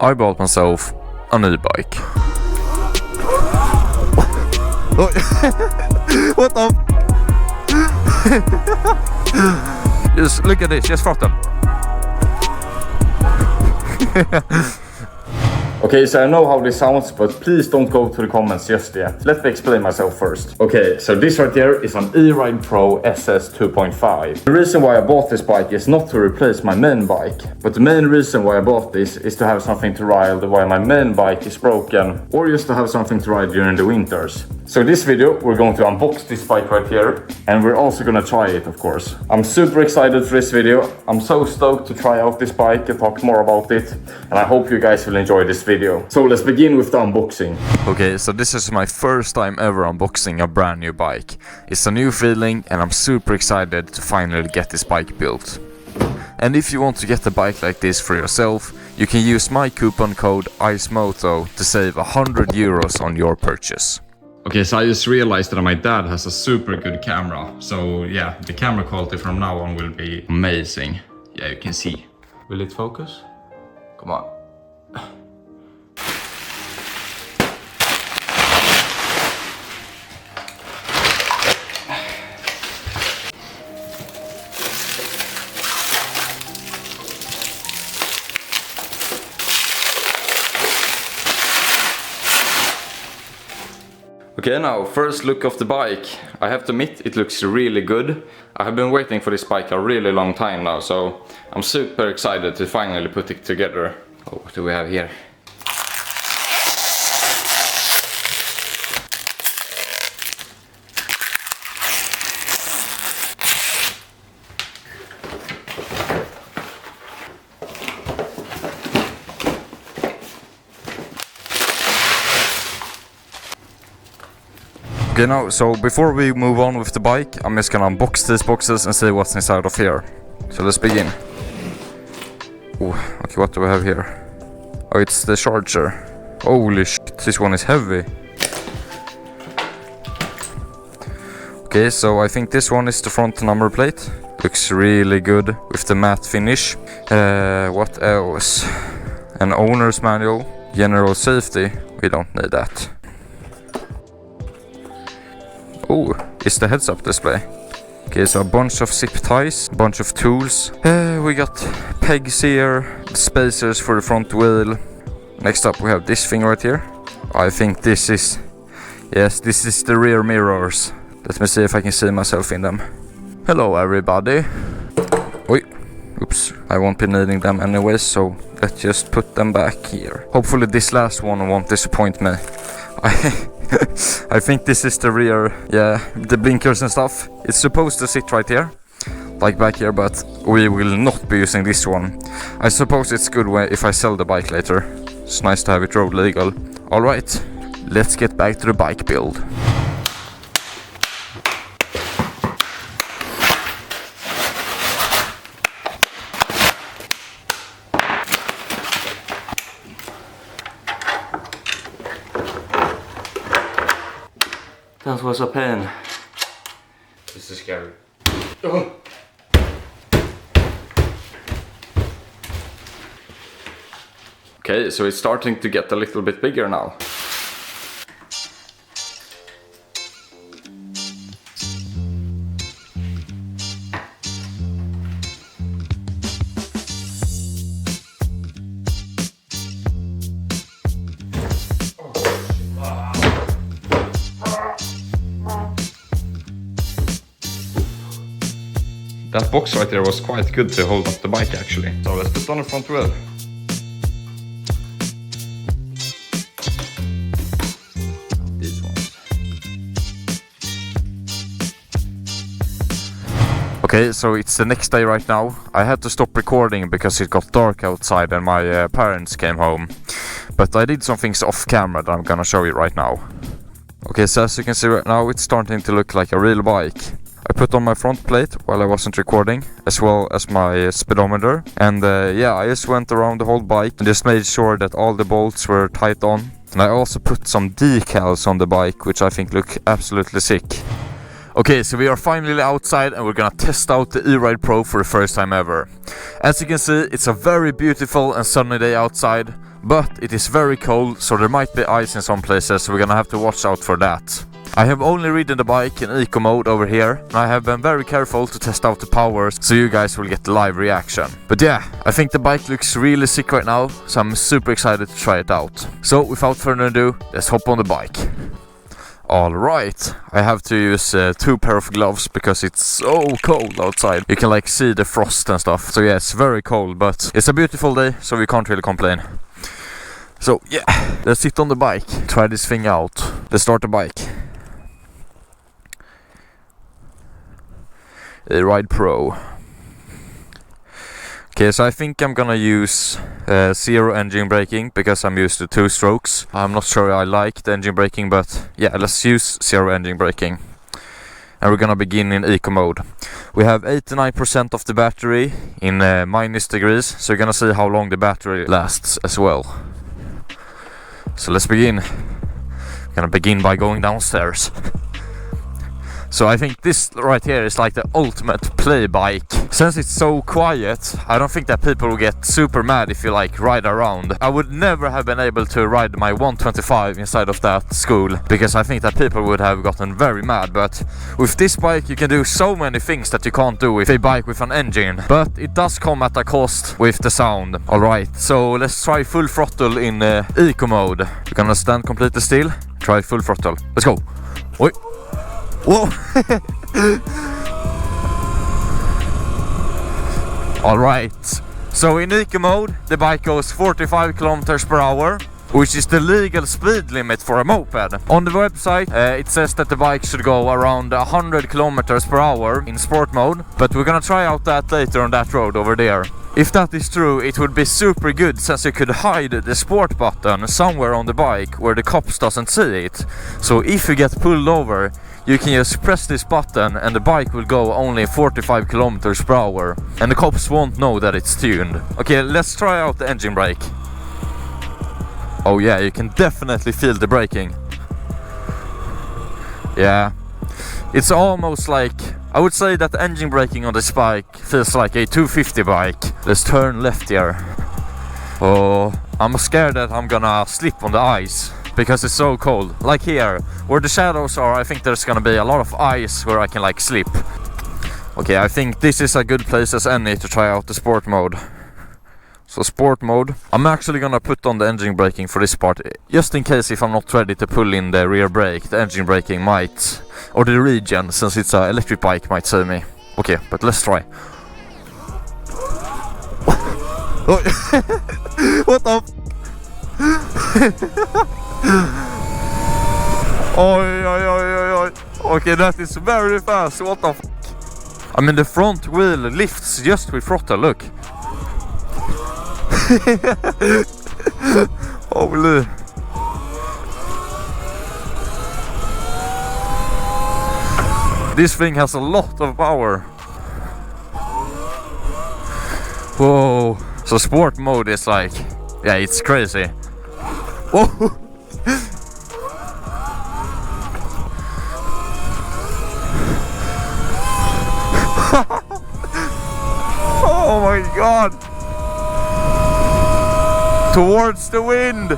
I bought myself a new bike. What the? Just look at this, just throttle. Okay, so I know how this sounds, but please don't go to the comments just yet. Let me explain myself first. Okay, so this right here is an E-Ride Pro SS 2.5. The reason why I bought this bike is not to replace my main bike, but the main reason why I bought this is to have something to ride while my main bike is broken, or just to have something to ride during the winters. So this video, we're going to unbox this bike right here, and we're also gonna try it, of course. I'm super excited for this video. I'm so stoked to try out this bike and talk more about it, and I hope you guys will enjoy this video. So let's begin with the unboxing. Okay, so this is my first time ever unboxing a brand new bike. It's a new feeling and I'm super excited to finally get this bike built. And if you want to get a bike like this for yourself, you can use my coupon code ICEMOTO to save 100 euros on your purchase. Okay, so I just realized that my dad has a super good camera. So yeah, the camera quality from now on will be amazing. Yeah, you can see. Will it focus? Come on. Okay, now first look of the bike. I have to admit it looks really good. I have been waiting for this bike a really long time now, so I'm super excited to finally put it together. Oh, what do we have here? Okay, now, so before we move on with the bike, I'm just gonna unbox these boxes and see what's inside of here. So let's begin. Oh, okay, what do we have here? Oh, it's the charger. Holy shit, this one is heavy. Okay, so I think this one is the front number plate. Looks really good with the matte finish. What else? An owner's manual, general safety. We don't need that. Oh, it's the heads-up display. Okay, so a bunch of zip ties, a bunch of tools. We got pegs here, spacers for the front wheel. Next up we have this thing right here. I think this is... Yes, this is the rear mirrors. Let me see if I can see myself in them. Hello everybody. Oi, oops, I won't be needing them anyway, so let's just put them back here. Hopefully this last one won't disappoint me. I think this is the rear, yeah, the blinkers and stuff. It's supposed to sit right here, like back here, but we will not be using this one. I suppose it's good if I sell the bike later. It's nice to have it road legal. Alright, let's get back to the bike build. That was a pain. This is scary. Oh. Okay, so it's starting to get a little bit bigger now. That box right there was quite good to hold up the bike actually. So let's put on the front wheel. These ones. Okay, so it's the next day right now. I had to stop recording because it got dark outside and my parents came home. But I did some things off camera that I'm gonna show you right now. Okay, so as you can see right now, it's starting to look like a real bike. I put on my front plate while I wasn't recording, as well as my speedometer. And yeah, I just went around the whole bike and just made sure that all the bolts were tight on. And I also put some decals on the bike, which I think look absolutely sick. Okay, so we are finally outside and we're gonna test out the E-Ride Pro for the first time ever. As you can see, it's a very beautiful and sunny day outside, but it is very cold, so there might be ice in some places, so we're gonna have to watch out for that. I have only ridden the bike in eco mode over here, and I have been very careful to test out the powers, so you guys will get the live reaction. But yeah, I think the bike looks really sick right now, so I'm super excited to try it out. So without further ado, let's hop on the bike. Alright, I have to use 2 pair of gloves because it's so cold outside. You can like see the frost and stuff. So yeah, it's very cold, but it's a beautiful day, so we can't really complain. So yeah, let's sit on the bike, try this thing out. Let's start the bike. E-Ride Pro. Okay, so I think I'm gonna use 0 engine braking because I'm used to 2 strokes. I'm not sure I like the engine braking, but yeah, let's use 0 engine braking. And we're gonna begin in eco mode. We have 89% of the battery in minus degrees, so you're gonna see how long the battery lasts as well. So let's begin. We're gonna begin by going downstairs. So I think this right here is like the ultimate play bike. Since it's so quiet, I don't think that people will get super mad if you like ride around. I would never have been able to ride my 125 inside of that school, because I think that people would have gotten very mad. But with this bike you can do so many things that you can't do with a bike with an engine. But it does come at a cost with the sound. Alright, so let's try full throttle in eco mode. We're gonna stand completely still, try full throttle. Let's go. Oi. Whoa! Alright, so in eco mode the bike goes 45 kilometers per hour, which is the legal speed limit for a moped. On the website it says that the bike should go around 100 kilometers per hour in sport mode, but we're gonna try out that later on that road over there. If that is true, it would be super good, since you could hide the sport button somewhere on the bike where the cops doesn't see it. So if you get pulled over, you can just press this button and the bike will go only 45 kilometers per hour, and the cops won't know that it's tuned. Okay, let's try out the engine brake. Oh yeah, you can definitely feel the braking. Yeah, it's almost like, I would say that the engine braking on this bike feels like a 250 bike. Let's turn left here. Oh, I'm scared that I'm gonna slip on the ice because it's so cold. Like here, where the shadows are, I think there's gonna be a lot of ice where I can like slip. Okay, I think this is a good place as any to try out the sport mode. So sport mode. I'm actually gonna put on the engine braking for this part, just in case if I'm not ready to pull in the rear brake, the engine braking might, or the regen, since it's an electric bike, might save me. Okay, but let's try. What the Oi, oi, oi, oi, oi. Okay, that is very fast. What the I mean, the front wheel lifts just with throttle, look. Holy. This thing has a lot of power. Whoa. So sport mode is like, yeah, it's crazy. Whoa. Oh my god. Towards the wind.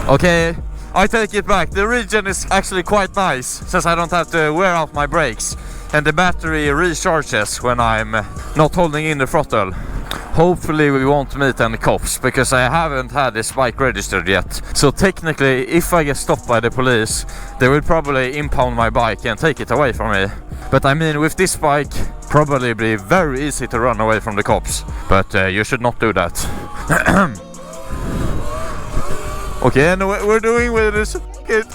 Okay, I take it back. The regen is actually quite nice, since I don't have to wear out my brakes, and the battery recharges when I'm not holding in the throttle. Hopefully we won't meet any cops, because I haven't had this bike registered yet. So technically, if I get stopped by the police, they will probably impound my bike and take it away from me. But I mean, with this bike, probably be very easy to run away from the cops. But you should not do that. Okay, and we're doing with this kid.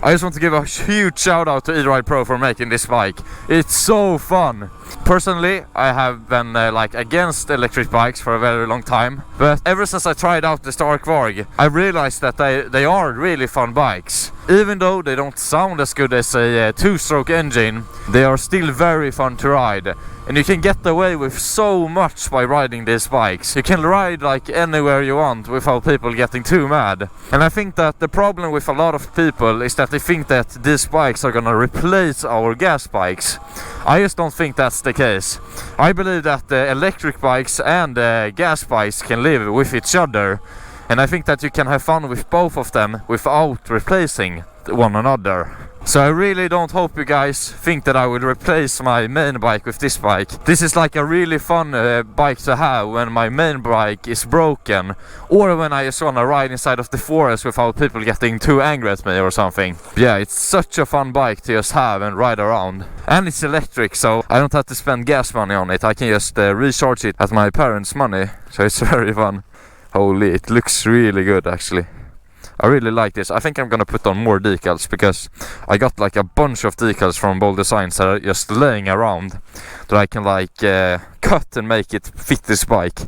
I just want to give a huge shout out to E-Ride Pro for making this bike. It's so fun. Personally, I have been like against electric bikes for a very long time, but ever since I tried out the Stark Varg, I realized that they are really fun bikes. Even though they don't sound as good as a two-stroke engine, they are still very fun to ride. And you can get away with so much by riding these bikes. You can ride like anywhere you want without people getting too mad. And I think that the problem with a lot of people is that they think that these bikes are gonna replace our gas bikes. I just don't think that's the case. I believe that the electric bikes and gas bikes can live with each other. And I think that you can have fun with both of them without replacing one another. So I really don't hope you guys think that I will replace my main bike with this bike. This is like a really fun bike to have when my main bike is broken, or when I just wanna ride inside of the forest without people getting too angry at me or something. Yeah, it's such a fun bike to just have and ride around. And it's electric, so I don't have to spend gas money on it. I can just recharge it at my parents' money, so it's very fun. Holy, it looks really good actually. I really like this. I think I'm gonna put on more decals because I got like a bunch of decals from Bold Designs that are just laying around that I can like cut and make it fit this bike.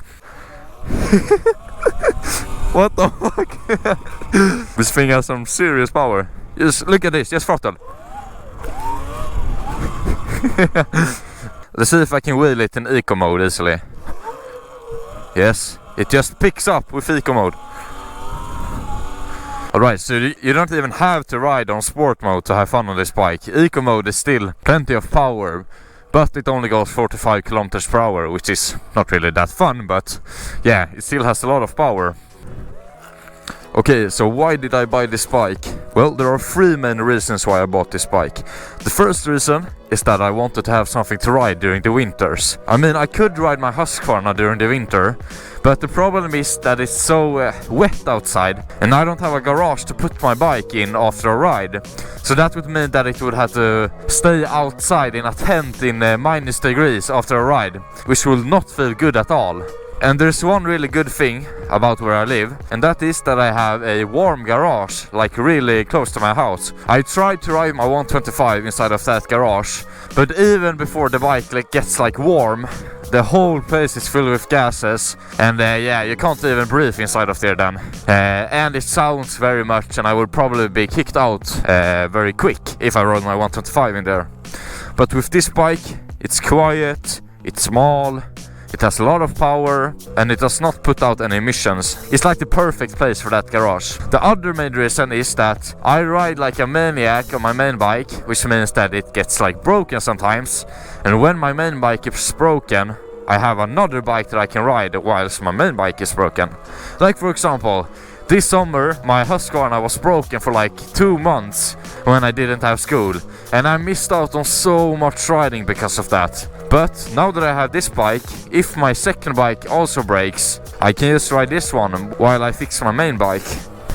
What the fuck? This thing has some serious power. Just look at this, just throttle. Let's see if I can wheel it in eco mode easily. Yes, it just picks up with eco mode. Alright, so you don't even have to ride on sport mode to have fun on this bike. Eco mode is still plenty of power, but it only goes 45 kilometers per hour, which is not really that fun, but yeah, it still has a lot of power. Okay, so why did I buy this bike? Well, there are three main reasons why I bought this bike. The first reason is that I wanted to have something to ride during the winters. I mean, I could ride my Husqvarna during the winter, but the problem is that it's so wet outside, and I don't have a garage to put my bike in after a ride. So that would mean that it would have to stay outside in a tent in minus degrees after a ride, which will not feel good at all. And there's one really good thing about where I live, and that is that I have a warm garage, like really close to my house. I tried to ride my 125 inside of that garage, but even before the bike gets warm, the whole place is filled with gases, and yeah, you can't even breathe inside of there then. And it sounds very much, and I would probably be kicked out very quick if I rode my 125 in there. But with this bike, it's quiet, it's small, it has a lot of power, and it does not put out any emissions. It's like the perfect place for that garage. The other main reason is that I ride like a maniac on my main bike, which means that it gets broken sometimes. And when my main bike is broken, I have another bike that I can ride whilst my main bike is broken. Like for example, this summer my Husqvarna was broken for 2 months when I didn't have school, and I missed out on so much riding because of that. But now that I have this bike, if my second bike also breaks, I can just ride this one while I fix my main bike.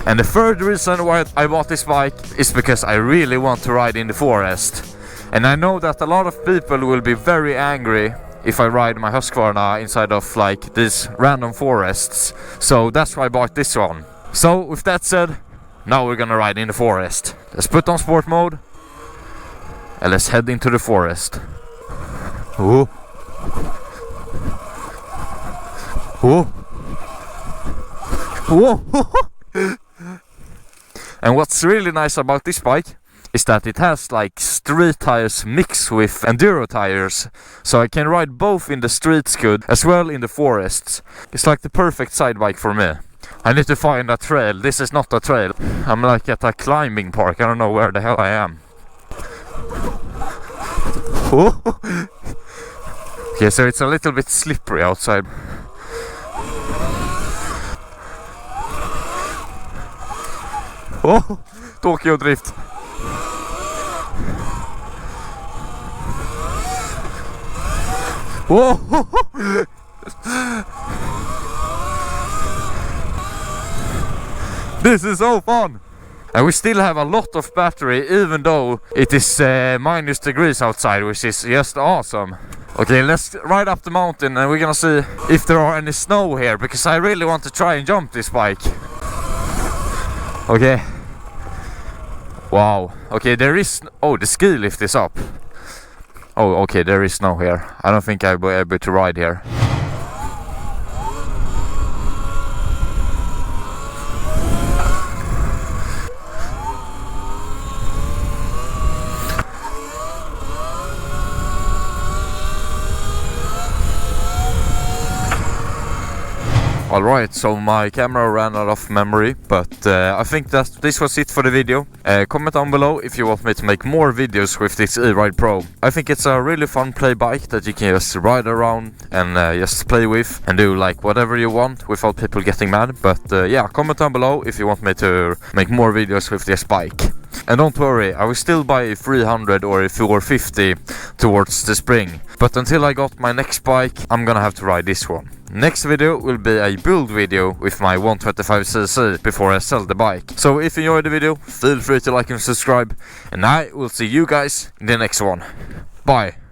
And the third reason why I bought this bike is because I really want to ride in the forest. And I know that a lot of people will be very angry if I ride my Husqvarna inside of these random forests. So that's why I bought this one. So with that said, now we're gonna ride in the forest. Let's put on sport mode and let's head into the forest. Oh. Oh. Whoa. And what's really nice about this bike is that it has street tires mixed with enduro tires, so I can ride both in the streets good as well in the forests. It's like the perfect side bike for me. I need to find a trail. This is not a trail. I'm at a climbing park. I don't know where the hell I am. Oh. Okay, so it's a little bit slippery outside. Oh, Tokyo Drift. Whoa! This is so fun! And we still have a lot of battery even though it is minus degrees outside, which is just awesome. Okay, let's ride up the mountain and we're gonna see if there are any snow here, because I really want to try and jump this bike. Okay. Wow. Okay, there is... Oh, the ski lift is up. Oh, okay, there is snow here. I don't think I'll be able to ride here. Alright, so my camera ran out of memory, but I think that this was it for the video. Comment down below if you want me to make more videos with this E-Ride Pro. I think it's a really fun play bike that you can just ride around and just play with and do like whatever you want without people getting mad. But yeah, comment down below if you want me to make more videos with this bike. And don't worry, I will still buy a 300 or a 450 towards the spring. But until I got my next bike, I'm gonna have to ride this one. Next video will be a build video with my 125cc before I sell the bike. So if you enjoyed the video, feel free to like and subscribe. And I will see you guys in the next one. Bye!